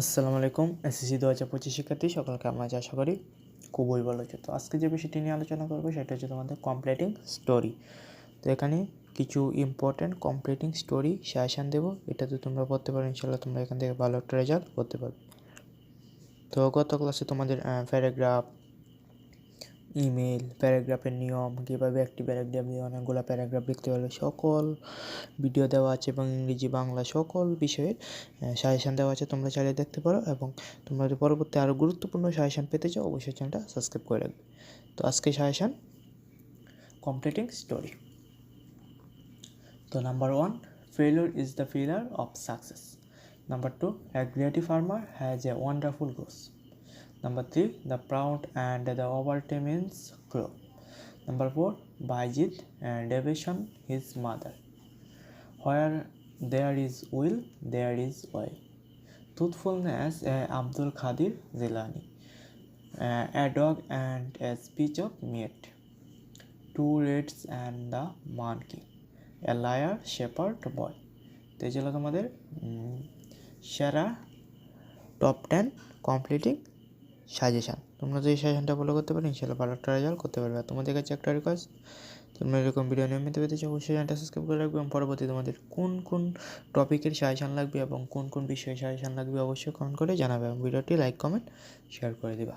আসসালামু আলাইকুম। এসএসসি 2025 শিক্ষার্থী সকলকে আমরা আশা করি খুবই ভালো আছে। তো আজকে যে বিষয়টি নিয়ে আলোচনা করবো সেটা হচ্ছে তোমাদের কমপ্লিটিং স্টোরি। তো এখানে কিছু ইম্পর্ট্যান্ট কমপ্লিটিং স্টোরি সাজেশান দেবো, এটা তো তোমরা পড়তে পারো, ইনশাল্লাহ তোমরা এখান থেকে ভালো একটা রেজাল্ট করতে পারবে। তো গত ক্লাসে তোমাদের প্যারাগ্রাফ, ইমেল, প্যারাগ্রাফের নিয়ম, কীভাবে একটি প্যারাগ্রাফ দিয়ে অনেকগুলো প্যারাগ্রাফ লিখতে পারবে সকল ভিডিও দেওয়া আছে এবং ইংরেজি বাংলা সকল বিষয়ের সাজেশান দেওয়া আছে, তোমরা চাইলে দেখতে পারো। এবং তোমরা যদি পরবর্তী আরও গুরুত্বপূর্ণ সাজেশান পেতে চাও অবশ্যই চ্যানেলটা সাবস্ক্রাইব করে রাখবে। তো আজকে সাজেশান কমপ্লিটিং স্টোরি। তো number 1, failure is the pillar of success. Number 2, a greedy farmer has a wonderful goose. Number 3, the proud and the overtimid crow. Number 4, Bayezid and Devotion his mother. Where there is will, there is way. Truthfulness, Abdul Qadir Jilani. A dog and a speech of meat. Two rats and the monkey. A liar, shepherd boy. তো এই ছিল তোমাদের সেরা top 10 completing suggestion. তোমরা যদি সাজেশানটা follow করতে পারো ইনশাআল্লাহ ভালো একটা রেজাল্ট করতে পারবে। আর তোমাদের কাছে একটা রিকোয়েস্ট, তোমরা এরকম ভিডিও নিয়মিত পেতে চাও অবশ্যই চ্যানেলটা সাবস্ক্রাইব করে রাখবে এবং পরবর্তী তোমাদের কোন কোন টপিকের সাজেশান লাগবে এবং কোন কোন বিষয়ে সাজেশান লাগবে অবশ্যই কমেন্ট করে জানাবে এবং ভিডিওটি লাইক কমেন্ট শেয়ার করে দিবা।